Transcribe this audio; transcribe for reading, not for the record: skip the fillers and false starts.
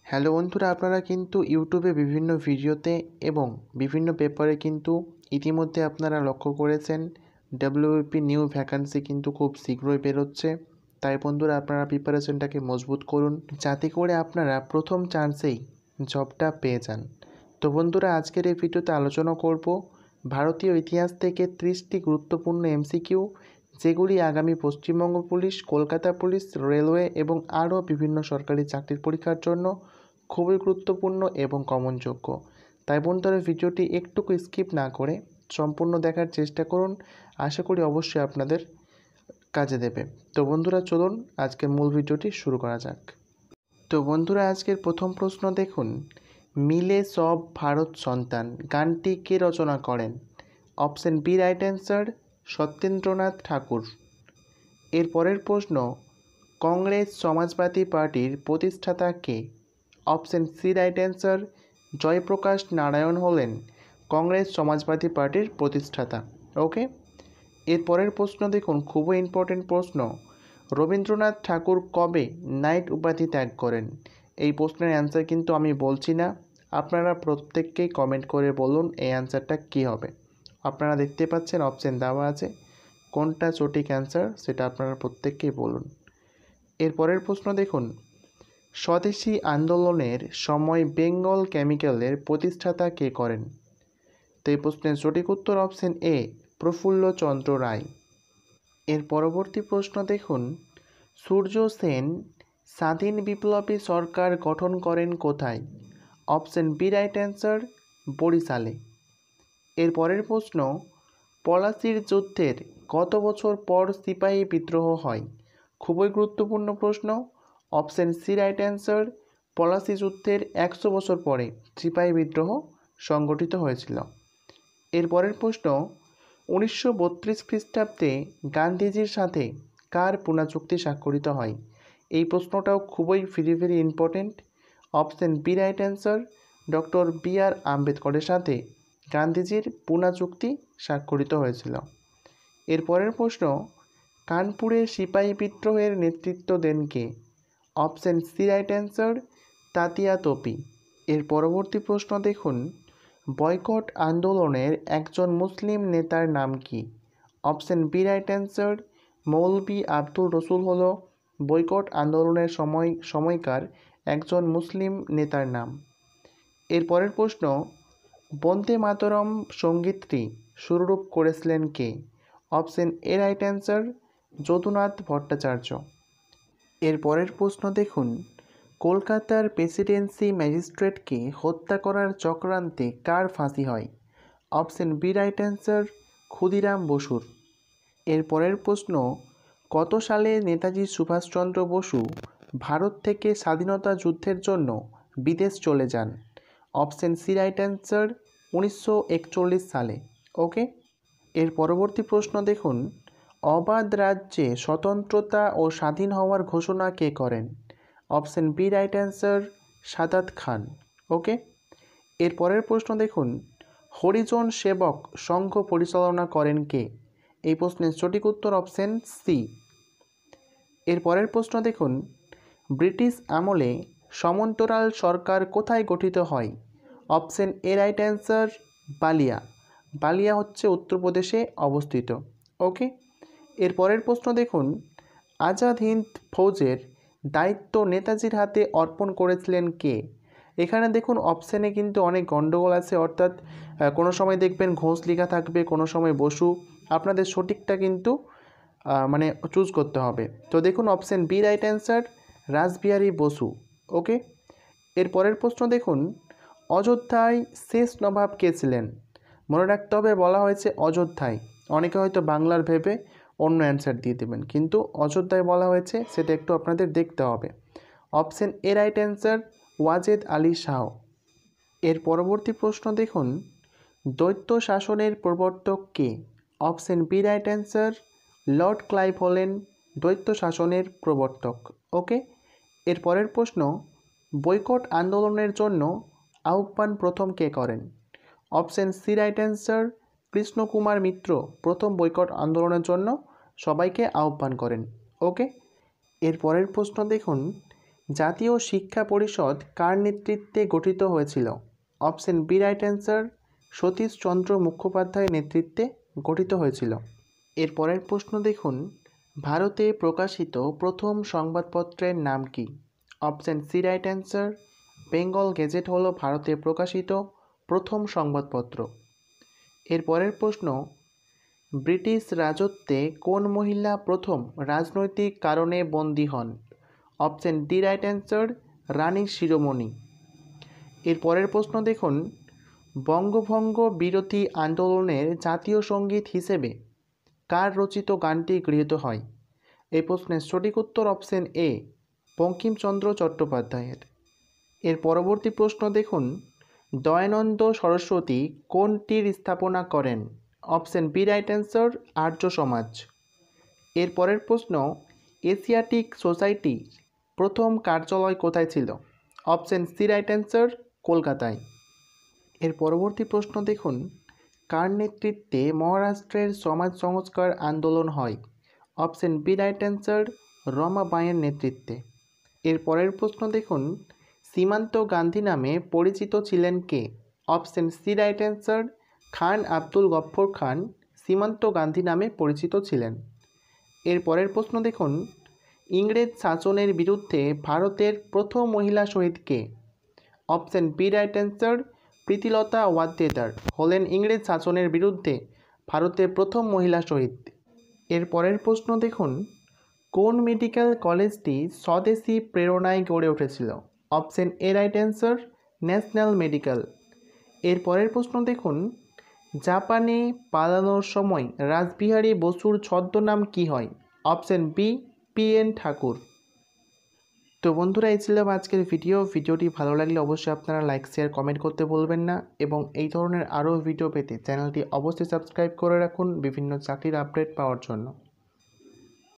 Hello বন্ধুরা, আপনারা কিন্তু ইউটিউবে বিভিন্ন ভিডিওতে এবং বিভিন্ন পেপারে কিন্তু ইতিমধ্যে আপনারা লক্ষ্য করেছেন ডাব্লিউবিপি নিউ ভ্যাকান্সি কিন্তু খুব শীঘ্রই বেরোচ্ছে। তাই বন্ধুরা, আপনারা প্রিপারেশনটাকে মজবুত করুন যাতে করে আপনারা প্রথম চান্সেই জবটা পেয়ে যান। তো বন্ধুরা, আজকের এই ভিডিওতে আলোচনা করব ভারতীয় ইতিহাস থেকে 30টি গুরুত্বপূর্ণ এমসিকিউ, যেগুলি আগামী Paschimbanga police, Kolkata police, railway এবং আরও বিভিন্ন সরকারি চাকরির পরীক্ষার জন্য খুবই গুরুত্বপূর্ণ এবং কমনযোগ্য। তাই বন্ধুরা, ভিডিওটি একটুকু স্কিপ না করে সম্পূর্ণ দেখার চেষ্টা করুন। আশা করি অবশ্যই আপনাদের কাজে দেবে। তো বন্ধুরা, চলুন আজকের মূল ভিডিওটি শুরু করা যাক। তো বন্ধুরা, আজকের প্রথম প্রশ্ন দেখুন, মিলে সব ভারত সন্তান গানটি কে রচনা করেন? Option B right answer, Satyendranath Tagore. এর পরের প্রশ্ন, কংগ্রেস সমাজবাদী পার্টির প্রতিষ্ঠাতা কে? Option C right answer, Jayaprakash Narayan হলেন কংগ্রেস সমাজবাদী পার্টির প্রতিষ্ঠাতা। ওকে। এর পরের প্রশ্ন দেখুন, খুবই ইম্পর্টেন্ট প্রশ্ন, রবীন্দ্রনাথ ঠাকুর কবে নাইট উপাধি ত্যাগ করেন? এই প্রশ্নের অ্যান্সার কিন্তু আমি বলছি না, আপনারা প্রত্যেককেই কমেন্ট করে বলুন এই অ্যান্সারটা কী হবে। আপনারা দেখতে পাচ্ছেন অপশন দেওয়া আছে, কোনটা সঠিক অ্যান্সার সেটা আপনারা প্রত্যেককেই বলুন। এর পরের প্রশ্ন দেখুন, স্বদেশী আন্দোলনের সময় বেঙ্গল কেমিক্যালের প্রতিষ্ঠাতা কে করেন? তো এই প্রশ্নের সঠিক উত্তর অপশন এ, প্রফুল্লচন্দ্র রায়। এর পরবর্তী প্রশ্ন দেখুন, সূর্য সেন স্বাধীন বিপ্লবী সরকার গঠন করেন কোথায়? অপশন বি রাইট অ্যান্সার, বরিশালে। এর পরের প্রশ্ন, পলাশির যুদ্ধের কত বছর পর সিপাহী বিদ্রোহ হয়? খুবই গুরুত্বপূর্ণ প্রশ্ন। Option C right answer, Palashi যুদ্ধের 100 বছর পরে সিপাহী বিদ্রোহ সংগঠিত হয়েছিল। এর পরের প্রশ্ন, 1932 খ্রিস্টাব্দে গান্ধীজির সাথে কার পুনা চুক্তি স্বাক্ষরিত হয়? এই প্রশ্নটাও খুবই very important. Option B right answer, doctor B R. আম্বেদকরের সাথে গান্ধীজির পুনা চুক্তি স্বাক্ষরিত হয়েছিল। এর পরের প্রশ্ন, কানপুরে সিপাহী বিদ্রোহের নেতৃত্ব দেন কে? Option C right answer, Tatya Tope. এর পরবর্তী প্রশ্ন দেখুন, বয়কট আন্দোলনের একজন মুসলিম নেতার নাম কি? অপশন বি রাইট অ্যান্সার, মৌলভী আব্দুল রসুল হল বয়কট আন্দোলনের সময়কার একজন মুসলিম নেতার নাম। এর পরের প্রশ্ন, বন্দে মাতরম সঙ্গীতটি সুররূপ করেছিলেন কে? Option A right answer, Jadunath Bhattacharya. এর পরের প্রশ্ন দেখুন, কলকাতার প্রেসিডেন্সি ম্যাজিস্ট্রেটকে হত্যা করার চক্রান্তে কার ফাঁসি হয়? Option B right answer, Khudiram বসুর। এর পরের প্রশ্ন, কত সালে নেতাজি সুভাষচন্দ্র বসু ভারত থেকে স্বাধীনতা যুদ্ধের জন্য বিদেশ চলে যান? অপশন সি রাইট অ্যান্সার, 1941 সালে। ওকে। এর পরবর্তী প্রশ্ন দেখুন, অবাধ রাজ্যে স্বতন্ত্রতা ও স্বাধীন হওয়ার ঘোষণা কে করেন? Option B right answer, Saadat Khan. Okay. এর পরের প্রশ্ন দেখুন, হরিজন সেবক সংঘ পরিচালনা করেন কে? এই প্রশ্নের সঠিক উত্তর অপশন সি। এর পরের প্রশ্ন দেখুন, ব্রিটিশ আমলে সমান্তরাল সরকার কোথায় গঠিত হয়? Option A right answer, Ballia. Ballia হচ্ছে উত্তরপ্রদেশে অবস্থিত। ওকে। এর পরের প্রশ্ন দেখুন, আজাদ হিন্দ ফৌজের দায়িত্ব নেতাজির হাতে অর্পণ করেছিলেন কে? এখানে দেখুন অপশানে কিন্তু অনেক গণ্ডগোল আছে, অর্থাৎ কোনো সময় দেখবেন ঘোষ লেখা থাকবে, কোনো সময় বসু। আপনাদের সঠিকটা কিন্তু চুজ করতে হবে। তো দেখুন option B right answer, Rashbehari Bose. Okay. এর পরের প্রশ্ন দেখুন, অযোধ্যায় শেষ নবাব কে ছিলেন? মনে রাখতে হবে বলা হয়েছে অযোধ্যায়, অনেকে হয়তো বাংলার ভেবে অন্য অ্যান্সার দিয়ে দেবেন, কিন্তু অযোধ্যায় বলা হয়েছে সেটা একটু আপনাদের দেখতে হবে। Option A right answer, Wajed Ali Shah. এর পরবর্তী প্রশ্ন দেখুন, দ্বৈত শাসনের প্রবর্তক কে? Option B right answer, Lord Clive হলেন দ্বৈত শাসনের প্রবর্তক। ওকে। এর পরের প্রশ্ন, বয়কট আন্দোলনের জন্য আহ্বান প্রথম কে করেন? Option C right answer, Krishnakumar Mitra প্রথম বয়কট আন্দোলনের জন্য সবাইকে আহ্বান করেন। ওকে। এর পরের প্রশ্ন দেখুন, জাতীয় শিক্ষা পরিষদ কার নেতৃত্বে গঠিত হয়েছিল? Option B right answer, Satishchandra মুখোপাধ্যায়ের নেতৃত্বে গঠিত হয়েছিল। এর পরের প্রশ্ন দেখুন, ভারতে প্রকাশিত প্রথম সংবাদপত্রের নাম কি? Option C right answer, Bengal gazette হলো ভারতে প্রকাশিত প্রথম সংবাদপত্র। এর পরের প্রশ্ন, ব্রিটিশ রাজত্বে কোন মহিলা প্রথম রাজনৈতিক কারণে বন্দী হন? অপশন ডি রাইট অ্যান্সার, রানী শিরোমণি। এর পরের প্রশ্ন দেখুন, বঙ্গভঙ্গ বিরোধী আন্দোলনের জাতীয় সঙ্গীত হিসেবে কার রচিত গানটি গৃহীত হয়? এই প্রশ্নের সঠিক উত্তর অপশন এ, বঙ্কিমচন্দ্র চট্টোপাধ্যায়ের। এর পরবর্তী প্রশ্ন দেখুন, দয়ানন্দ সরস্বতী কোনটির স্থাপনা করেন? অপশন বি রাইট অ্যান্সার, আর্য সমাজ। এর পরের প্রশ্ন, এশিয়াটিক সোসাইটি প্রথম কার্যালয় কোথায় ছিল? অপশন সি রাইট অ্যান্সার, কলকাতায়। এর পরবর্তী প্রশ্ন দেখুন, কার নেতৃত্বে মহারাষ্ট্রের সমাজ সংস্কার আন্দোলন হয়? অপশন বি রাইট অ্যান্সার, রমাবাইয়ের নেতৃত্বে। এর পরের প্রশ্ন দেখুন, সীমান্ত গান্ধী নামে পরিচিত ছিলেন কে? অপশন সি রাইট অ্যান্সার, খান আব্দুল গফ্ফর খান সীমান্ত গান্ধী নামে পরিচিত ছিলেন। এর পরের প্রশ্ন দেখুন, ইংরেজ শাসনের বিরুদ্ধে ভারতের প্রথম মহিলা শহীদ কে? Option B right answer, Pritilata Waddedar হলেন ইংরেজ শাসনের বিরুদ্ধে ভারতের প্রথম মহিলা শহীদ। এর পরের প্রশ্ন দেখুন, কোন মেডিকেল কলেজটি স্বদেশী প্রেরণায় গড়ে উঠেছিল? Option A right answer, national medical. এর পরের প্রশ্ন দেখুন, জাপানে পালানোর সময় রাসবিহারী বসুর ছদ্মনাম কী হয়? অপশন বি, PN ঠাকুর। তো বন্ধুরা, এই ছিল আজকের ভিডিওটি ভালো লাগলে অবশ্যই আপনারা লাইক শেয়ার কমেন্ট করতে ভুলবেন না এবং এই ধরনের আরও ভিডিও পেতে চ্যানেলটি অবশ্যই সাবস্ক্রাইব করে রাখুন বিভিন্ন চাকরির আপডেট পাওয়ার জন্য।